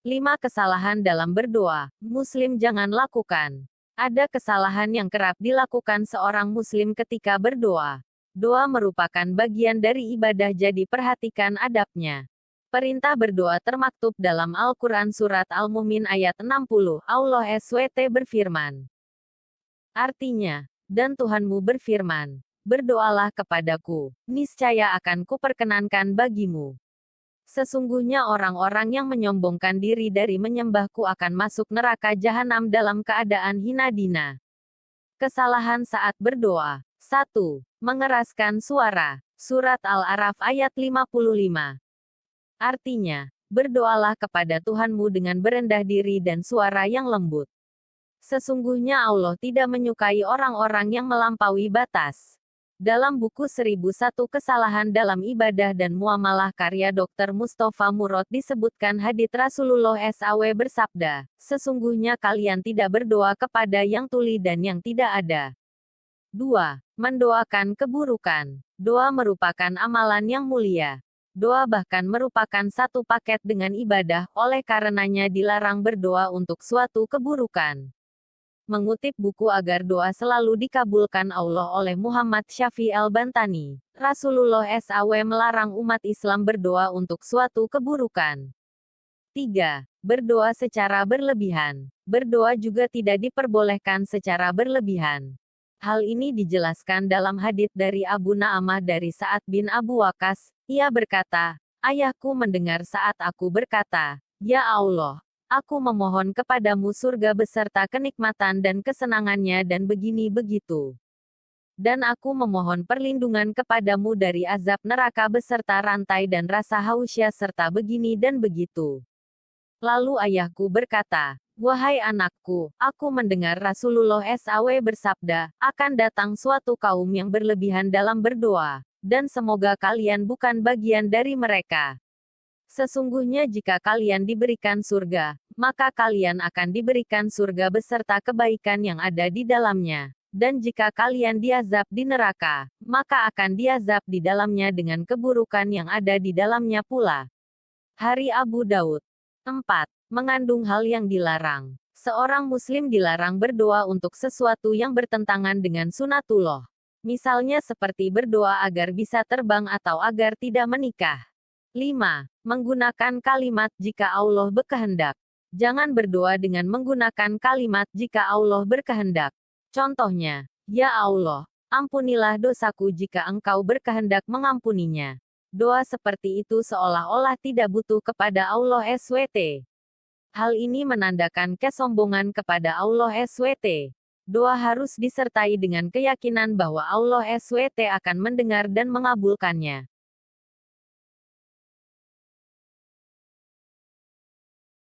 5 kesalahan dalam berdoa, Muslim jangan lakukan. Ada kesalahan yang kerap dilakukan seorang Muslim ketika berdoa. Doa merupakan bagian dari ibadah, jadi perhatikan adabnya. Perintah berdoa termaktub dalam Al-Quran Surat Al-Mu'min ayat 60. Allah SWT berfirman. Artinya, dan Tuhanmu berfirman, berdoalah kepadaku, niscaya akan kuperkenankan bagimu. Sesungguhnya orang-orang yang menyombongkan diri dari menyembahku akan masuk neraka jahanam dalam keadaan hina dina. Kesalahan saat berdoa. 1. Mengeraskan suara. Surat Al-A'raf ayat 55. Artinya, berdoalah kepada Tuhanmu dengan berendah diri dan suara yang lembut. Sesungguhnya Allah tidak menyukai orang-orang yang melampaui batas. Dalam buku 1001 Kesalahan dalam Ibadah dan Muamalah karya Dr. Mustafa Murad disebutkan hadits Rasulullah SAW bersabda, sesungguhnya kalian tidak berdoa kepada yang tuli dan yang tidak ada. 2. Mendoakan keburukan. Doa merupakan amalan yang mulia. Doa bahkan merupakan satu paket dengan ibadah, oleh karenanya dilarang berdoa untuk suatu keburukan. Mengutip buku Agar Doa Selalu Dikabulkan Allah oleh Muhammad Syafi Al-Bantani, Rasulullah SAW melarang umat Islam berdoa untuk suatu keburukan. 3. Berdoa secara berlebihan. Berdoa juga tidak diperbolehkan secara berlebihan. Hal ini dijelaskan dalam hadits dari Abu Na'amah dari Sa'ad bin Abu Waqqas. Ia berkata, ayahku mendengar saat aku berkata, Ya Allah, aku memohon kepadamu surga beserta kenikmatan dan kesenangannya dan begini begitu. Dan aku memohon perlindungan kepadamu dari azab neraka beserta rantai dan rasa hausnya serta begini dan begitu. Lalu ayahku berkata, wahai anakku, aku mendengar Rasulullah SAW bersabda, akan datang suatu kaum yang berlebihan dalam berdoa, dan semoga kalian bukan bagian dari mereka. Sesungguhnya jika kalian diberikan surga, maka kalian akan diberikan surga beserta kebaikan yang ada di dalamnya. Dan jika kalian diazab di neraka, maka akan diazab di dalamnya dengan keburukan yang ada di dalamnya pula. Hari Abu Daud. 4. Mengandung hal yang dilarang. Seorang muslim dilarang berdoa untuk sesuatu yang bertentangan dengan sunatullah. Misalnya seperti berdoa agar bisa terbang atau agar tidak menikah. 5. Menggunakan kalimat jika Allah berkehendak. Jangan berdoa dengan menggunakan kalimat jika Allah berkehendak. Contohnya, Ya Allah, ampunilah dosaku jika Engkau berkehendak mengampuninya. Doa seperti itu seolah-olah tidak butuh kepada Allah SWT. Hal ini menandakan kesombongan kepada Allah SWT. Doa harus disertai dengan keyakinan bahwa Allah SWT akan mendengar dan mengabulkannya.